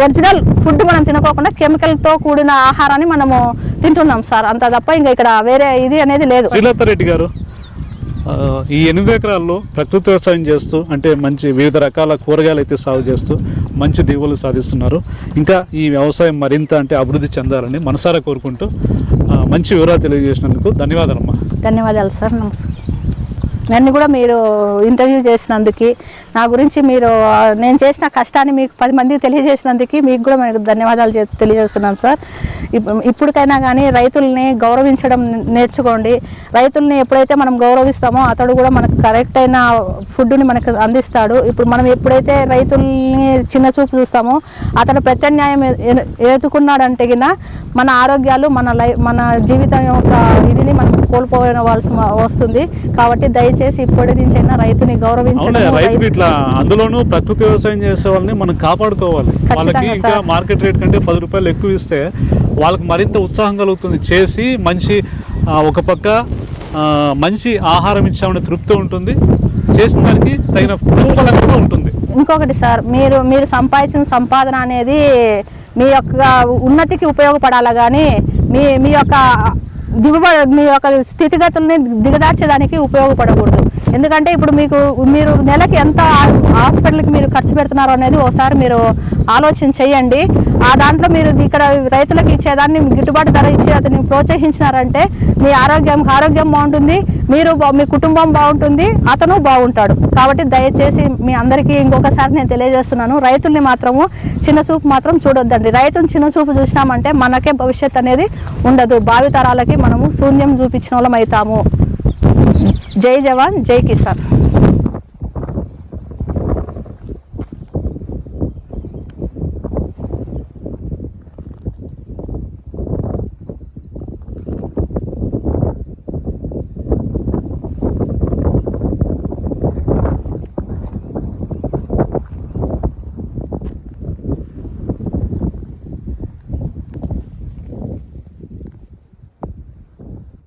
ఒరిజినల్ ఫుడ్ మనం తినకోకుండా కెమికల్తో కూడిన ఆహారాన్ని మనము తింటున్నాం సార్. అంత తప్ప ఇంకా ఇక్కడ వేరే ఇది అనేది లేదు. శ్రీలతారెడ్డి గారు, ఈ 8 ఎకరాల్లో ప్రకృతి వ్యవసాయం చేస్తూ అంటే మంచి వివిధ రకాల కూరగాయలు అయితే సాగు చేస్తూ మంచి దిగుబడులు సాధిస్తున్నారు. ఇంకా ఈ వ్యవసాయం మరింత అంటే అభివృద్ధి చెందాలని మనసారా కోరుకుంటూ మంచి వివరాలు తెలియజేసినందుకు ధన్యవాదాలమ్మా. ధన్యవాదాలు సార్. నమస్కారం. నన్ను కూడా మీరు ఇంటర్వ్యూ చేసినందుకు, నా గురించి మీరు నేను చేసిన కష్టాన్ని మీకు 10 మందికి తెలియజేసినందుకు మీకు కూడా మీకు ధన్యవాదాలు తెలియజేస్తున్నాను సార్. ఇప్పటికైనా కానీ రైతుల్ని గౌరవించడం నేర్చుకోండి. రైతుల్ని ఎప్పుడైతే మనం గౌరవిస్తామో అతడు కూడా మనకు కరెక్ట్ అయిన ఫుడ్ని మనకు అందిస్తాడు. ఇప్పుడు మనం ఎప్పుడైతే రైతుల్ని చిన్న చూపు చూస్తామో అతడు ప్రత్యామ్నాయం ఎదుకున్నాడంటే మన ఆరోగ్యాలు మన జీవితం యొక్క ఇదిని మనం కోల్పోవాల్సి వస్తుంది. కాబట్టి దయచేసి ఇప్పటి నుంచైనా రైతుని గౌరవించడం, అందులోనూ ప్రకృతి వ్యవసాయం చేసే వాళ్ళని మనం కాపాడుకోవాలి. వాళ్ళకి ఇంకా మార్కెట్ రేట్ కంటే 10 రూపాయలు ఎక్కువ ఇస్తే వాళ్ళకి మరింత ఉత్సాహం కలుగుతుంది. చేసి మంచి ఒక పక్క మంచి ఆహారం ఇచ్చామనే తృప్తి ఉంటుంది, చేసిన దానికి తగిన ప్రతిఫలం కూడా ఉంటుంది. ఇంకొకటి సార్, మీరు సంపాదించిన సంపాదన అనేది మీ యొక్క ఉన్నతికి ఉపయోగపడాలా కానీ మీ యొక్క మీ యొక్క స్థితిగతుల్ని దిగదార్చేదానికి ఉపయోగపడకూడదు. ఎందుకంటే ఇప్పుడు మీరు నెలకి ఎంత హాస్పిటల్కి మీరు ఖర్చు పెడుతున్నారో అనేది ఒకసారి మీరు ఆలోచన చేయండి. ఆ దాంట్లో మీరు ఇక్కడ రైతులకు ఇచ్చేదాన్ని గిట్టుబాటు ధర ఇచ్చి అతన్ని ప్రోత్సహించినారంటే మీ ఆరోగ్యం బాగుంటుంది, మీ కుటుంబం బాగుంటుంది, అతను బాగుంటాడు. కాబట్టి దయచేసి మీ అందరికీ ఇంకొకసారి నేను తెలియజేస్తున్నాను, రైతుల్ని మాత్రము చిన్న చూపు మాత్రం చూడొద్దండి. రైతుని చిన్న చూపు చూసినామంటే మనకే భవిష్యత్ అనేది ఉండదు. భావితరాలకి మనము శూన్యం చూపించిన వాళ్ళం అవుతాము. జై జవాన్, జై కిసాన్.